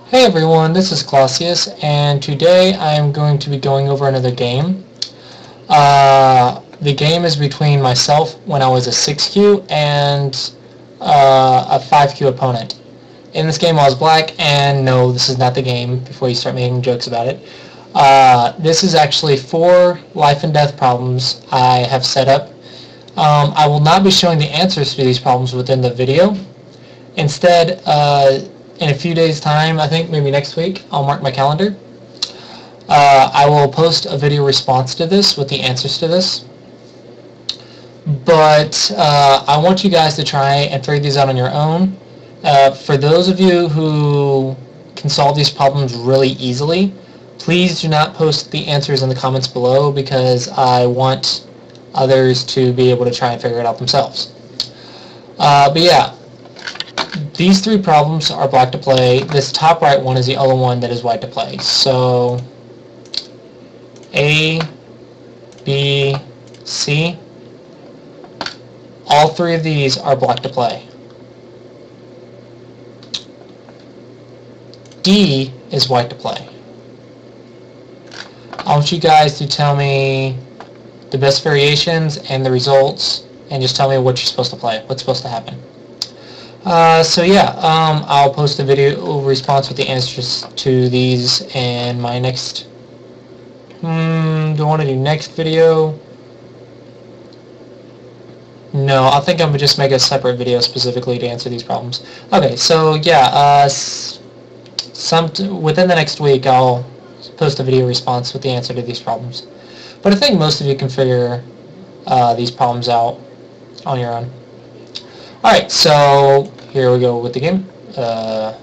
Hey everyone, this is Clossi, and today I am going to be going over another game. The game is between myself when I was a 6Q and a 5Q opponent. In this game I was black, and no, this is not the game before you start making jokes about it. This is actually 4 life and death problems I have set up. I will not be showing the answers to these problems within the video. Instead, in a few days' time, I think maybe next week, I'll mark my calendar. I will post a video response to this with the answers to this. But I want you guys to try and figure these out on your own. For those of you who can solve these problems really easily, please do not post the answers in the comments below, because I want others to be able to try and figure it out themselves. But yeah. These 3 problems are black to play. This top right one is the other one that is white to play. So A, B, C. All 3 of these are black to play. D is white to play. I want you guys to tell me the best variations and the results, and just tell me what you're supposed to play, what's supposed to happen. So yeah, I'll post a video response with the answers to these in my next, do I want to do next video? No, I think I'm going to just make a separate video specifically to answer these problems. Okay, so yeah, within the next week I'll post a video response with the answer to these problems. But I think most of you can figure these problems out on your own. Alright, so here we go with the game. Uh-oh.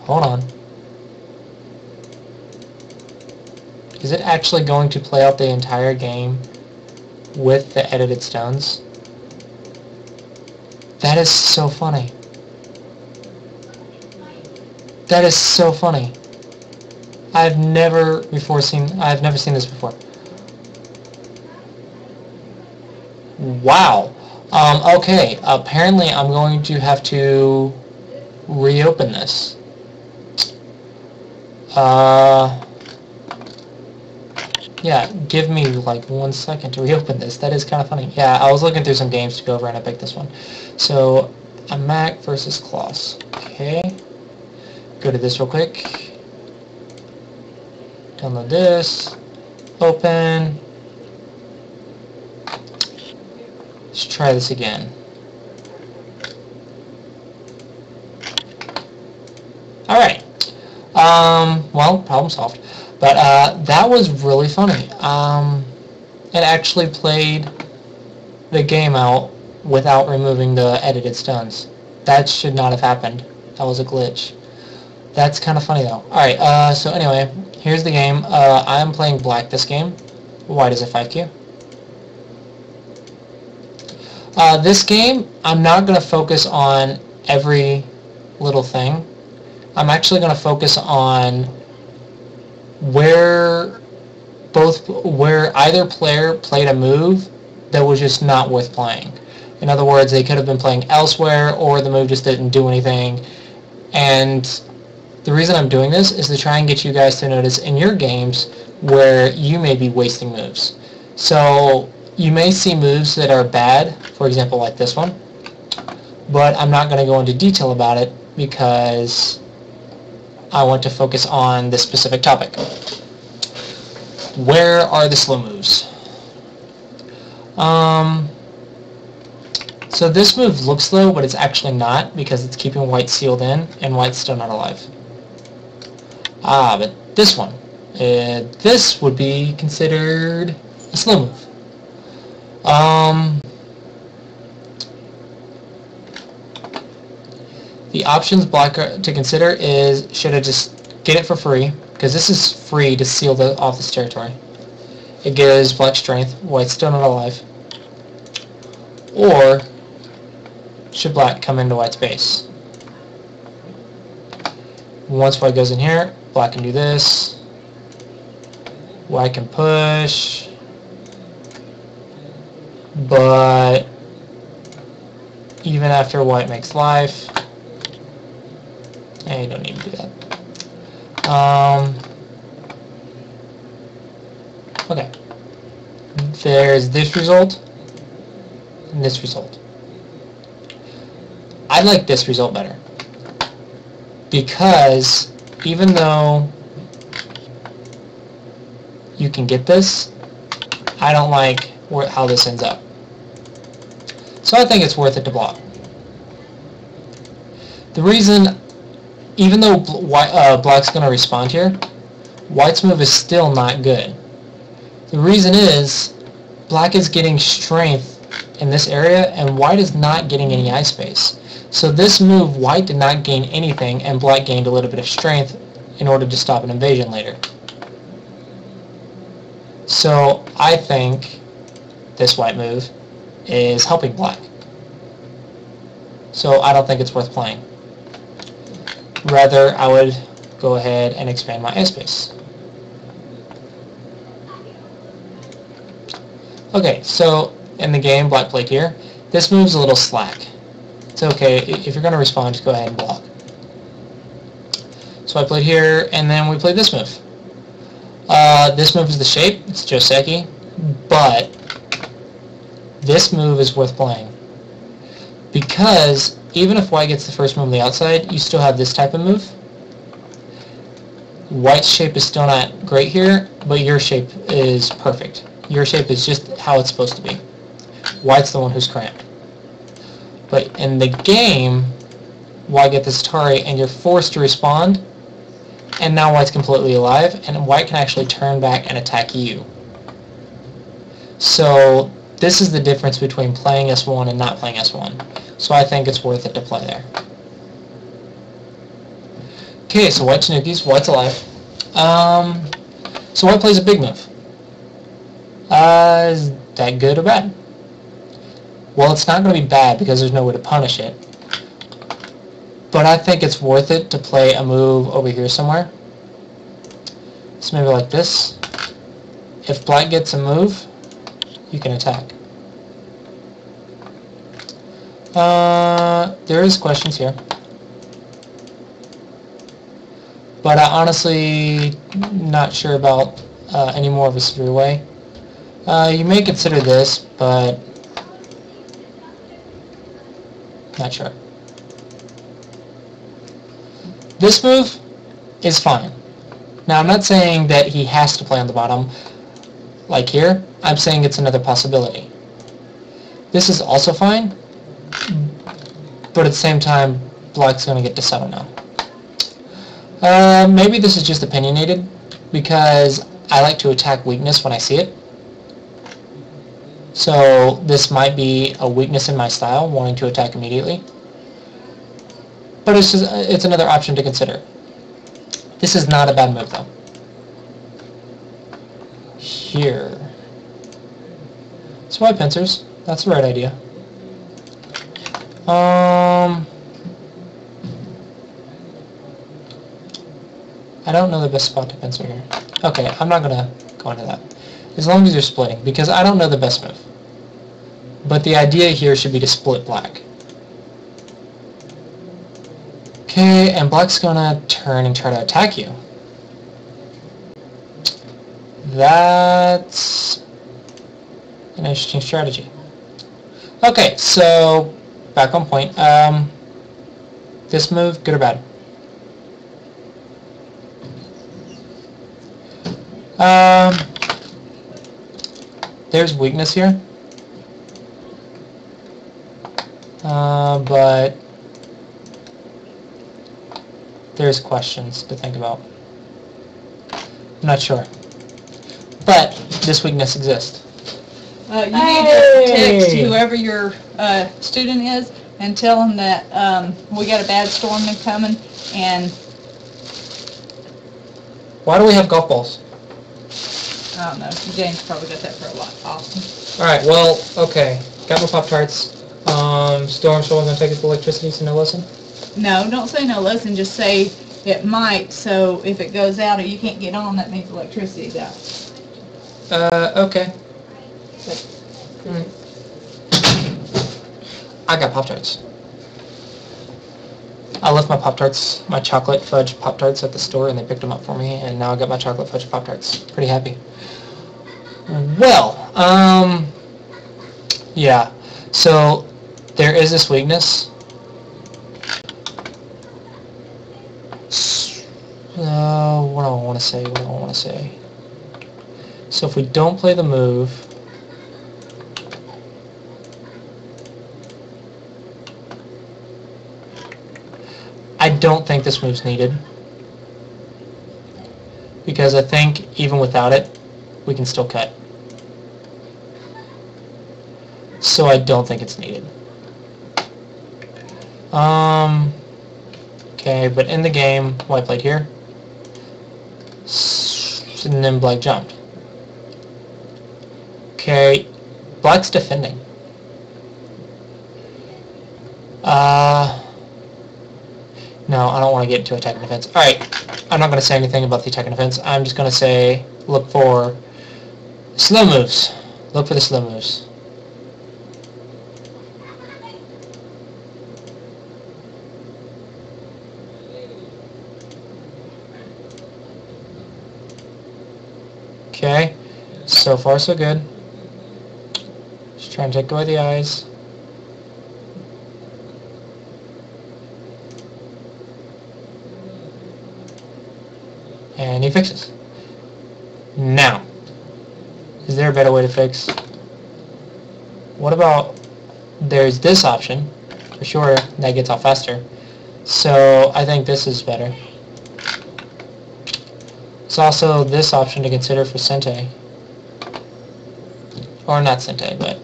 Hold on. Is it actually going to play out the entire game with the edited stones? That is so funny. That is so funny. I've never seen this before. Wow. Okay. Apparently, I'm going to have to reopen this. Yeah. Give me like 1 second to reopen this. That is kind of funny. Yeah. I was looking through some games to go over, and I picked this one. So, a Mac versus Clossi. Okay. Go to this real quick. Download this, open, let's try this again. Alright, well, problem solved. But that was really funny. It actually played the game out without removing the edited stones. That should not have happened. That was a glitch. That's kind of funny though. Alright, so anyway, here's the game. I'm playing black this game. White is a 5Q. This game, I'm not going to focus on every little thing. I'm actually going to focus on where either player played a move that was just not worth playing. In other words, they could have been playing elsewhere, or the move just didn't do anything. And the reason I'm doing this is to try and get you guys to notice in your games where you may be wasting moves. So you may see moves that are bad, for example like this one, but I'm not going to go into detail about it because I want to focus on this specific topic. Where are the slow moves? So this move looks slow, but it's actually not, because it's keeping white sealed in, and white's still not alive. But this one. This would be considered a slow move. The options black to consider is, should I just get it for free, because this is free to seal off this territory. It gives black strength, white's still not alive. Or should black come into white's base? Once white goes in here, black can do this. White can push. but even after white makes life, you don't need to do that. Okay. There's this result and this result. I like this result better because even though you can get this, I don't like how this ends up. So I think it's worth it to block. The reason, even though black's going to respond here, white's move is still not good. The reason is black is getting strength in this area and white is not getting any eye space. So this move, white did not gain anything and black gained a little bit of strength in order to stop an invasion later. So I think this white move is helping black. So I don't think it's worth playing. Rather, I would go ahead and expand my airspace. Okay, so in the game, black played here. This move's a little slack. It's okay. If you're going to respond, just go ahead and block. So I played here, and then we played this move. This move is the shape. It's Joseki. But this move is worth playing. Because even if white gets the first move on the outside, you still have this type of move. White's shape is still not great here, but your shape is perfect. Your shape is just how it's supposed to be. White's the one who's cramped. But in the game, white gets this Atari, and you're forced to respond, and now white's completely alive, and white can actually turn back and attack you. So this is the difference between playing S1 and not playing S1. So I think it's worth it to play there. Okay, so white Tanukis, white's alive. So white plays a big move. Is that good or bad? Well, it's not going to be bad because there's no way to punish it. But I think it's worth it to play a move over here somewhere. So maybe like this. If black gets a move, you can attack. There is questions here. But I'm honestly not sure about any more of a severe way. You may consider this, but not sure. This move is fine. Now, I'm not saying that he has to play on the bottom, like here. I'm saying it's another possibility. This is also fine, but at the same time, black's going to get to settle now. Maybe this is just opinionated, because I like to attack weakness when I see it. So this might be a weakness in my style, wanting to attack immediately. But it's another option to consider. This is not a bad move, though. Here. So white pincers. That's the right idea. I don't know the best spot to pincer here. Okay, I'm not going to go into that. As long as you're splitting, because I don't know the best move. But the idea here should be to split black. Okay, and black's gonna turn and try to attack you. That's an interesting strategy. Okay, so back on point. This move, good or bad? There's weakness here, but there's questions to think about. I'm not sure, but this weakness exists. You need to text whoever your student is and tell them that we got a bad storm coming. And why do we have golf balls? I don't know. James probably got that for a lot. Awesome. All right. Well, okay. Got my Pop-Tarts. Storm's only going to take us to electricity, so no lesson? No, don't say no lesson. Just say it might. So if it goes out or you can't get on, that means electricity's out. Okay. All right. I got Pop-Tarts. I left my Pop-Tarts, my chocolate fudge Pop-Tarts at the store, and they picked them up for me, and now I got my chocolate fudge Pop-Tarts. Pretty happy. Well, yeah. So there is this weakness. What do I want to say? So if we don't play the move, I don't think this move's needed, because I think even without it, we can still cut. So I don't think it's needed. Okay, but in the game, white played here, and then black jumped. Okay, black's defending. No, I don't want to get into attack and defense. Alright, I'm not going to say anything about the attack and defense. I'm just going to say, look for slow moves. Look for the slow moves. Okay, so far so good. Just trying to take away the eyes. And he fixes. Now, is there a better way to fix? What about, there's this option, for sure, that gets off faster. So I think this is better. There's also this option to consider for Sente. Or not Sente, but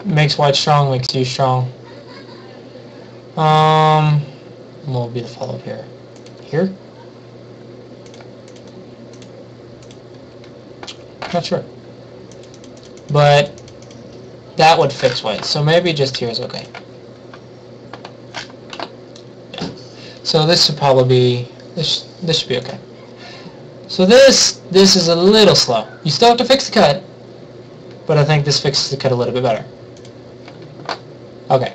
makes white strong, makes you strong. What will be the follow-up here? Here? Not sure. But that would fix white, so maybe just here is okay. Yeah. So this should probably be, this should be okay. So this is a little slow. You still have to fix the cut, but I think this fixes the cut a little bit better. Okay.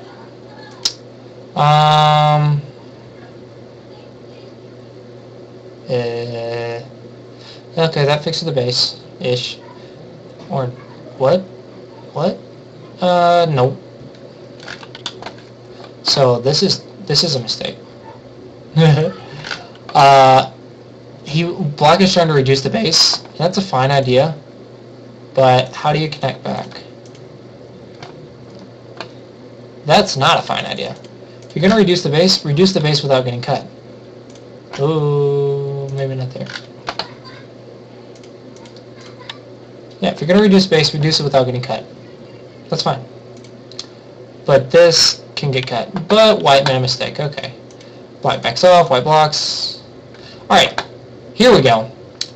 Okay, that fixes the base ish. Or what? What? Nope. So this is a mistake. Black is trying to reduce the base. That's a fine idea, but how do you connect back? That's not a fine idea. If you're going to reduce the base without getting cut. Ooh, maybe not there. Yeah, if you're going to reduce base, reduce it without getting cut. That's fine. But this can get cut. But white made a mistake. Okay. Black backs off, white blocks. Alright, here we go.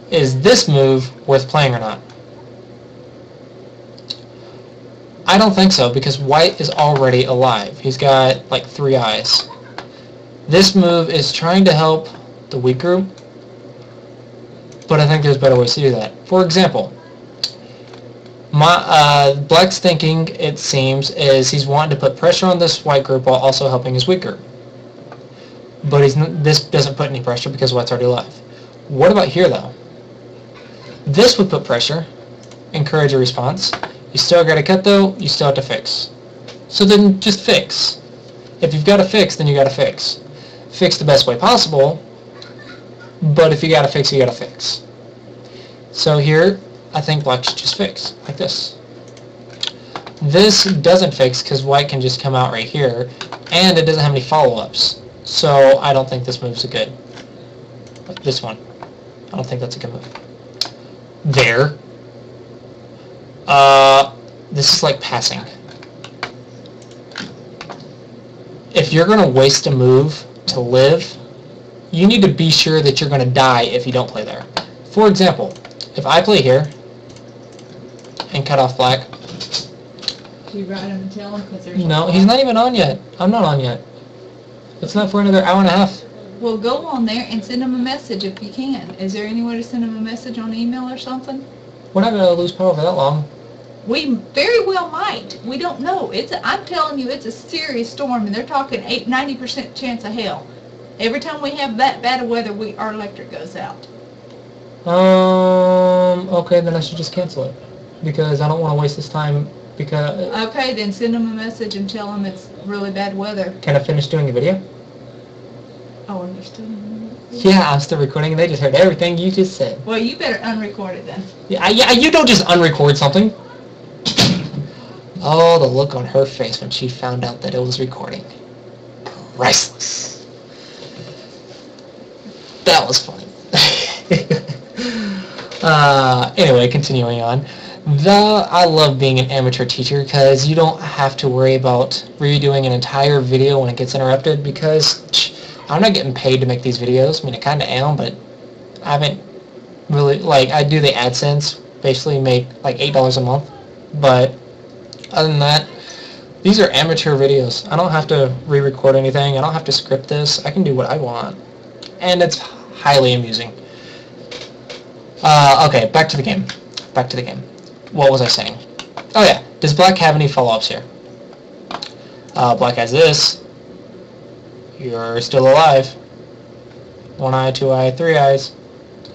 Is this move worth playing or not? I don't think so, because white is already alive. He's got like 3 eyes. This move is trying to help the weak group, but I think there's better ways to do that. For example, Black's thinking, it seems, is he's wanting to put pressure on this white group while also helping his weak group. But this doesn't put any pressure because white's already alive. What about here, though? This would put pressure, encourage a response. You still got to cut, though. You still have to fix. So then just fix. If you've got to fix, then you got to fix. Fix the best way possible, but if you got to fix, you got to fix. So here, I think black should just fix, like this. This doesn't fix because white can just come out right here, and it doesn't have any follow-ups. So I don't think this move's a good. This one. I don't think that's a good move. There. This is like passing. If you're going to waste a move to live, you need to be sure that you're going to die if you don't play there. For example, if I play here and cut off black. Do you write him and tell him? Cause there's no, he's not even on yet. I'm not on yet. It's not for another hour and a half. Well, go on there and send him a message if you can. Is there any way to send him a message on email or something? We're not going to lose power for that long. We very well might. We don't know. I'm telling you, it's a serious storm, and they're talking 90% chance of hail. Every time we have that bad of weather, our electric goes out. Okay, then I should just cancel it. Because I don't want to waste this time, because... Okay, then send them a message and tell them it's really bad weather. Can I finish doing the video? Oh, are you still... Yeah, I'm still recording. They just heard everything you just said. Well, you better unrecord it then. Yeah, you don't just unrecord something. Oh, the look on her face when she found out that it was recording. Priceless. That was funny. Anyway, continuing on. I love being an amateur teacher because you don't have to worry about redoing an entire video when it gets interrupted, because I'm not getting paid to make these videos. I mean, I kind of am, but I haven't really, like, I do the AdSense, basically make like $8 a month, but other than that, these are amateur videos. I don't have to re-record anything. I don't have to script this. I can do what I want, and it's highly amusing. Okay, back to the game. What was I saying? Oh yeah, does Black have any follow-ups here? Black has this. You're still alive. 1 eye, 2 eye, 3 eyes.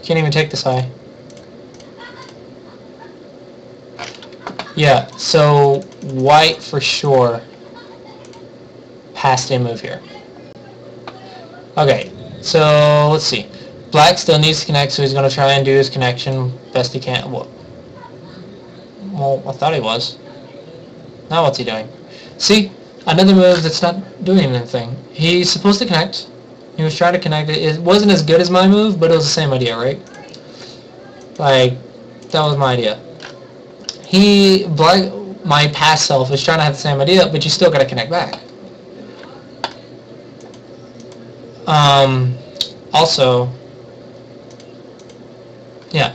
Can't even take this eye. Yeah, so white for sure has to move here. Okay, so let's see. Black still needs to connect, so he's going to try and do his connection best he can. Well, I thought he was. Now what's he doing? See? Another move that's not doing anything. He's supposed to connect. He was trying to connect it. It wasn't as good as my move, but it was the same idea, right? Like, that was my idea. My past self is trying to have the same idea, but you still got to connect back. Also, yeah,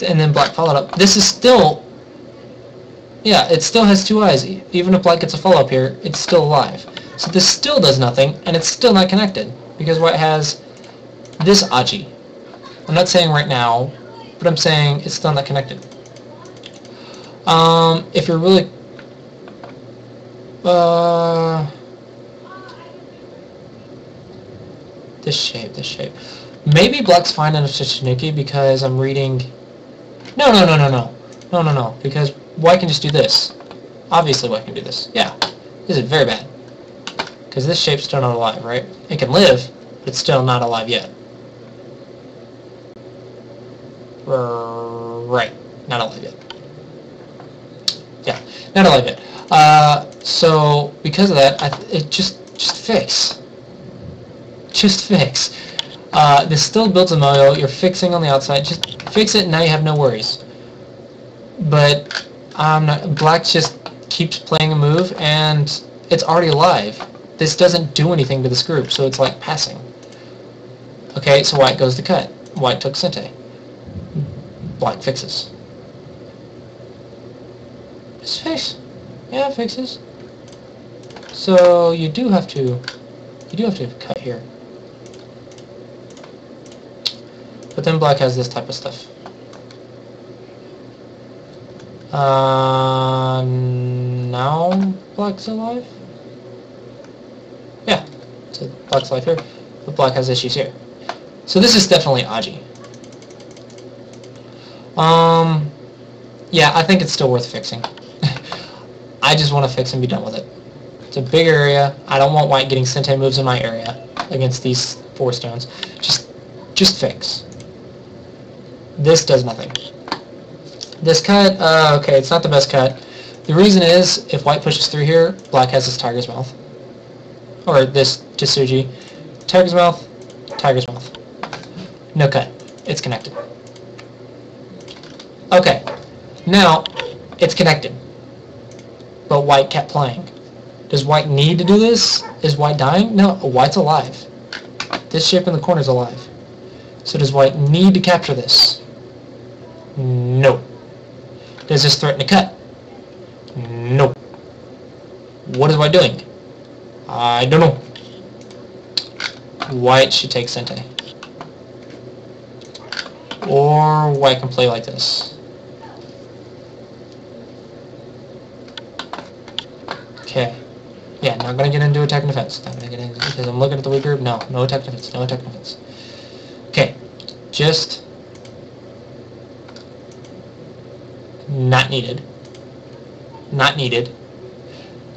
and then Black followed up. This is still, yeah, it still has 2 eyes. Even if Black gets a follow-up here, it's still alive. So this still does nothing, and it's still not connected, because White has this Aji. I'm not saying right now, but I'm saying it's still not connected. If you're really, this shape. Maybe Black's fine enough to Tanuki because I'm reading... No, because White can just do this. Obviously White can do this. Yeah, this is very bad. Because this shape's still not alive, right? It can live, but it's still not alive yet. Right, not alive yet. Yeah, not alive yet. So, because of that, it just fix. Just fix. This still builds a moyo. You're fixing on the outside. Just fix it, and now you have no worries. But Black just keeps playing a move, and it's already alive. This doesn't do anything to this group, so it's like passing. Okay, so White goes to cut. White took Sente. Black fixes. Just fix. Yeah, it fixes. So you do have to cut here. But then Black has this type of stuff. Now Black's alive? Yeah, so Black's alive here, but Black has issues here. So this is definitely Aji. Yeah, I think it's still worth fixing. I just want to fix and be done with it. It's a big area. I don't want White getting Sente moves in my area against these 4 stones. Just fix. This does nothing. This cut, okay, it's not the best cut. The reason is, if White pushes through here, Black has this Tiger's Mouth. Or this Jisuji. Tiger's Mouth, Tiger's Mouth. No cut. It's connected. Okay. Now, it's connected. But White kept playing. Does White need to do this? Is White dying? No, White's alive. This shape in the corner is alive. So does White need to capture this? No. Does this threaten to cut? No. What is White doing? I don't know. White should take Sente. Or White can play like this. Okay. Yeah, not gonna get into attack and defense. Not gonna get into because I'm looking at the weak group. No, no attack and defense. No attack and defense. Okay, just not needed. Not needed.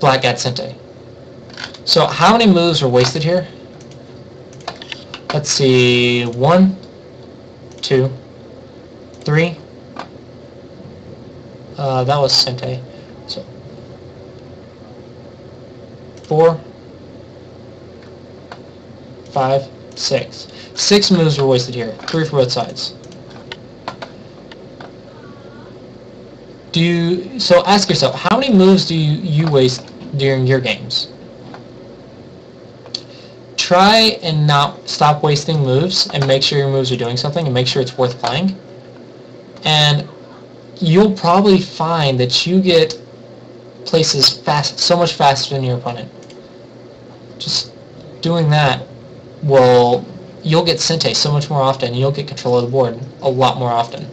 Black got Sente. So how many moves were wasted here? Let's see. 1, 2, 3. That was Sente. So 4, 5, 6. 6 moves were wasted here. 3 for both sides. So ask yourself, how many moves do you waste during your games? Try and not stop wasting moves and make sure your moves are doing something and make sure it's worth playing. And you'll probably find that you get places so much faster than your opponent. Just doing that you'll get Sente so much more often, and you'll get control of the board a lot more often.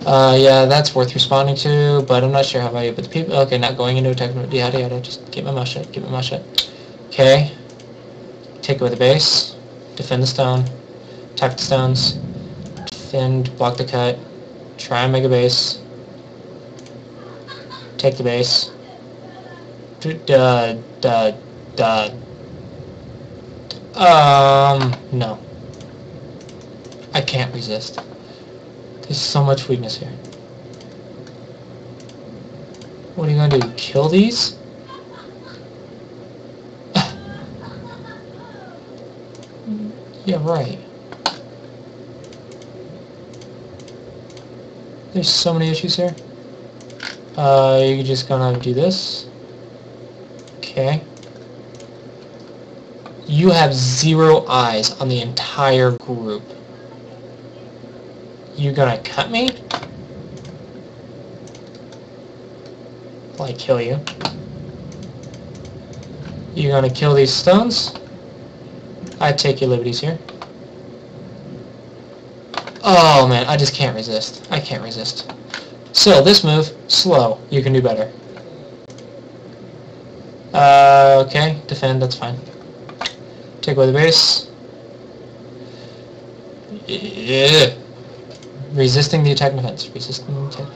Yeah, that's worth responding to, but I'm not sure how about you. But the people, okay, not going into attack, yada yada, just keep my mouth shut, keep my mouth shut. Okay, take away the base, defend the stone, attack the stones, defend, block the cut, try and make a base, take the base, no. I can't resist. There's so much weakness here. What are you gonna do? Kill these? Yeah, right. There's so many issues here. You're just gonna do this. Okay. You have 0 eyes on the entire group. You're gonna cut me? Will I kill you? You're gonna kill these stones? I'd take your liberties here. Oh man, I just can't resist. I can't resist. So this move, slow. You can do better. Okay, defend, that's fine. Take away the base. Yeah. Resisting the attack and defense. Resisting the attack.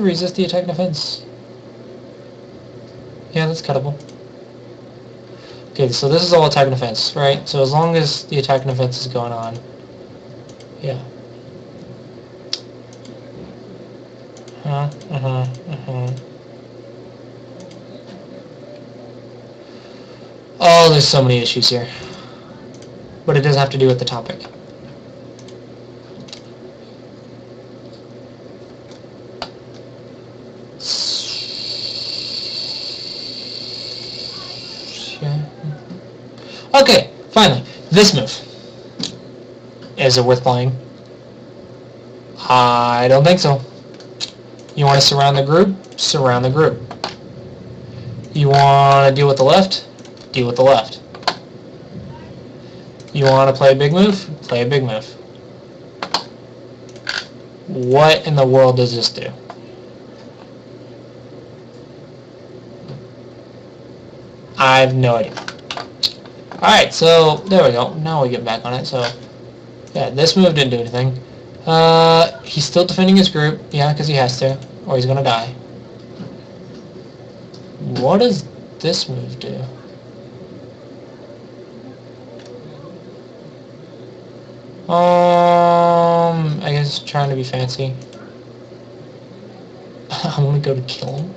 Resist the attack and defense. Yeah, that's cuttable. Okay, so this is all attack and defense, right? So as long as the attack and defense is going on, yeah. Oh, there's so many issues here. But it doesn't have to do with the topic. Okay, finally, this move. Is it worth playing? I don't think so. You want to surround the group? Surround the group. You want to deal with the left? Deal with the left. You want to play a big move? Play a big move. What in the world does this do? I have no idea. Alright, so there we go. Now we get back on it. So, yeah, this move didn't do anything. He's still defending his group. Yeah, because he has to, or he's going to die. What does this move do? I guess trying to be fancy. I'm gonna go to kill him.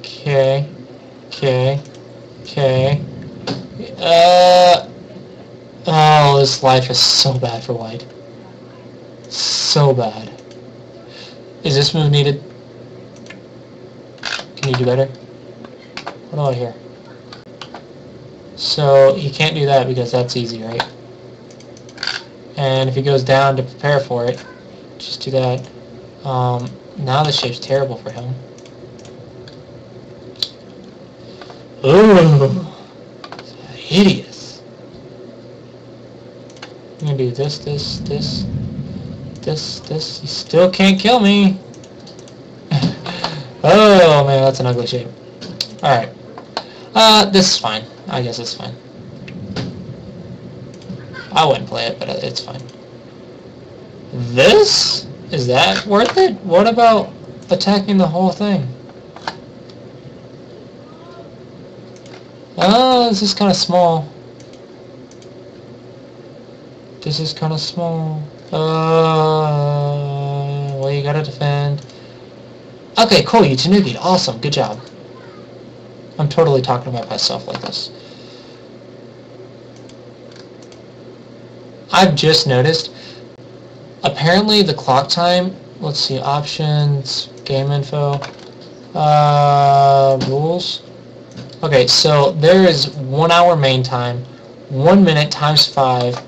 Okay. Oh, this life is so bad for white. So bad. Is this move needed? Can you do better? What do I hear? So he can't do that because that's easy, right? And if he goes down to prepare for it, just do that. Now the shape's terrible for him. Ooh, hideous. I'm gonna do this. You still can't kill me. Oh man, that's an ugly shape. Alright. This is fine. I guess it's fine. I wouldn't play it, but it's fine. This? Is that worth it? What about attacking the whole thing? Oh, this is kind of small. This is kind of small. Well, you gotta defend. Okay, cool, you Tanuki'd. Awesome, good job. I'm totally talking about myself like this. I've just noticed, apparently the clock time, let's see, options, game info, rules. Okay, so there is 1 hour main time, 1 minute times 5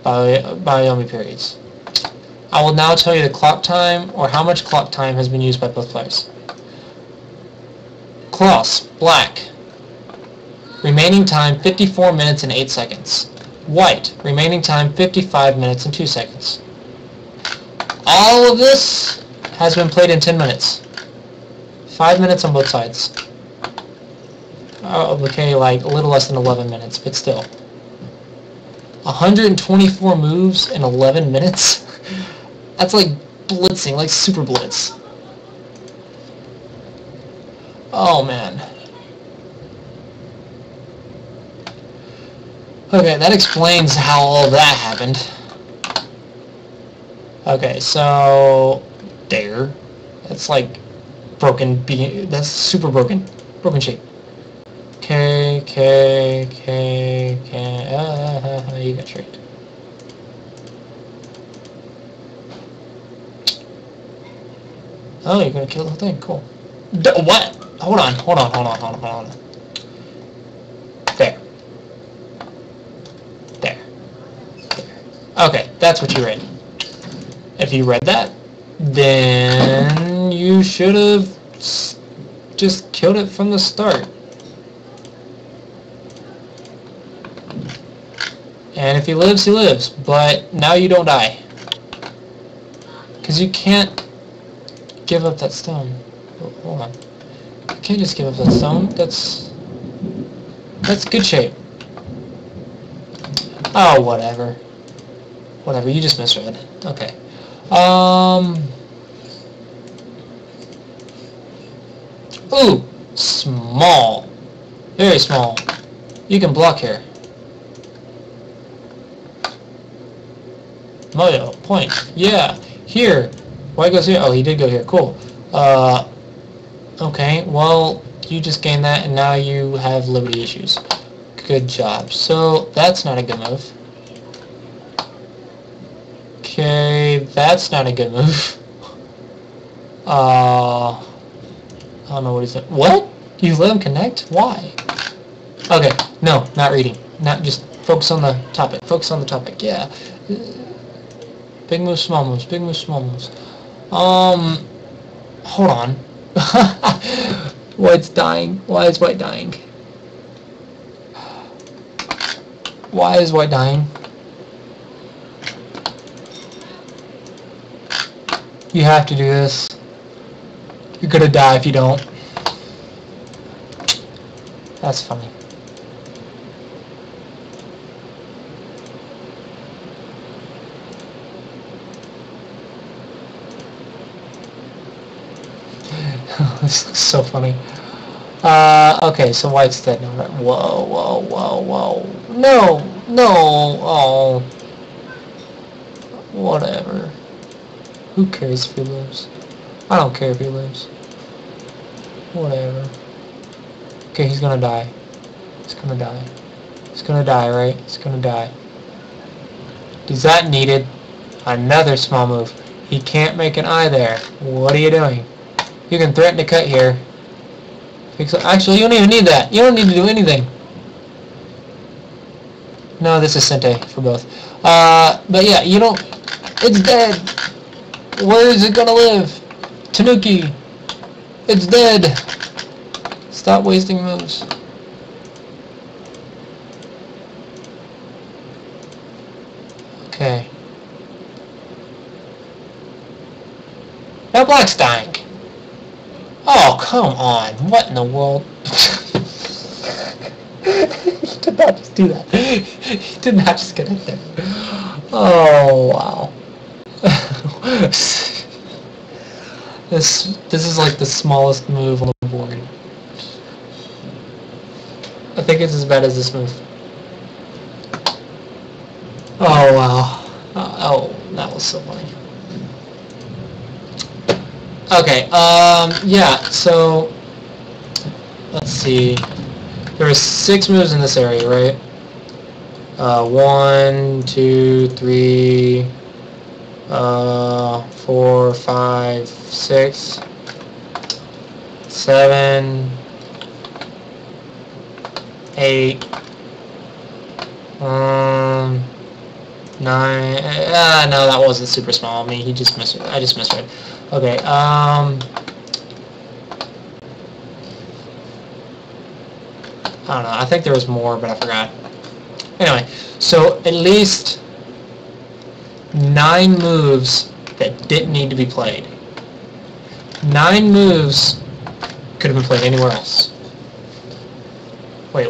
Biomi periods. I will now tell you the clock time, or how much clock time has been used by both players. Clossi, black. Remaining time 54 minutes and 8 seconds. White, remaining time 55 minutes and 2 seconds. All of this has been played in 10 minutes. 5 minutes on both sides. Oh, okay, like a little less than 11 minutes, but still. 124 moves in 11 minutes? That's like blitzing, like super blitz. Oh man. Okay, that explains how all that happened. Okay, so there. That's like broken. That's super broken. Broken shape. K. You got tricked. Oh, you're gonna kill the thing. Cool. What? Hold on. There. Okay, that's what you read. If you read that, then you should have just killed it from the start. And if he lives, he lives. But now you don't die. Because you can't give up that stone. Oh, hold on. You can't just give up that stone. That's good shape. Oh, whatever. Whatever, you just misread. Okay. Ooh! Small. Very small. You can block here. Moyo, point. Yeah. Here. Why goes here? Oh, he did go here. Cool. Okay, well, you just gained that, and now you have liberty issues. Good job. So, that's not a good move. Okay, that's not a good move. I don't know what he said. What? You let him connect? Why? Okay, no, not reading. Not just focus on the topic. Focus on the topic. Yeah. Big moves, small moves. Big moves, small moves. Hold on. White's dying. Why is White dying? Why is White dying? You have to do this. You're gonna die if you don't. That's funny. This looks so funny. Okay, so White's dead now. Whoa. No! Oh. Whatever. Who cares if he lives? I don't care if he lives. Whatever. Okay, he's gonna die. He's gonna die. He's gonna die, right? He's gonna die. Is that needed? Another small move. He can't make an eye there. What are you doing? You can threaten to cut here. Actually, you don't even need that. You don't need to do anything. No, this is Sente for both. But yeah, you don't... It's dead. Where is it gonna live? Tanuki. It's dead. Stop wasting moves. Okay. black's dying. Oh, come on. What in the world? He did not just do that. He did not just get in there. Oh, wow. This is like the smallest move on the board. I think it's as bad as this move. Oh, wow. Oh, that was so funny. Okay, yeah, so, let's see. There were 6 moves in this area, right? 1, 2, 3, 4, 5, 6, 7, 8, 9. No, that wasn't super small. I mean, I just misread. Okay. I don't know. I think there was more, but I forgot. Anyway, so at least 9 moves that didn't need to be played. 9 moves could have been played anywhere else. Wait.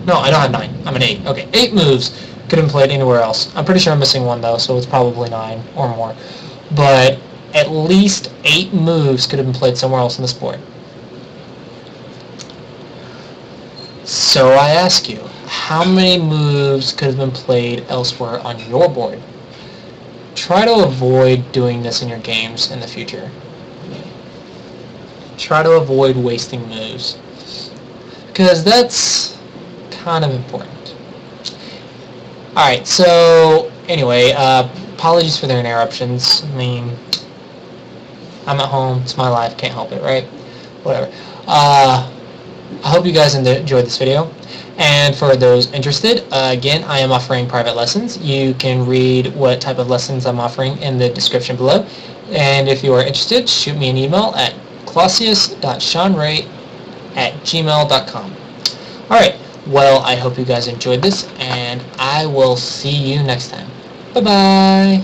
No, I don't have 9. I'm an 8. Okay, 8 moves could have been played anywhere else. I'm pretty sure I'm missing 1 though, so it's probably 9 or more. But at least 8 moves could have been played somewhere else in this board. So I ask you, how many moves could have been played elsewhere on your board? Try to avoid doing this in your games in the future. Try to avoid wasting moves, because that's kind of important. Alright, so anyway, apologies for the interruptions. I mean, I'm at home, it's my life, can't help it, right? Whatever. I hope you guys enjoyed this video. And for those interested, again, I am offering private lessons. You can read what type of lessons I'm offering in the description below. And if you are interested, shoot me an email at clossius.seanray@gmail.com. Alright, well, I hope you guys enjoyed this, and I will see you next time. Bye-bye!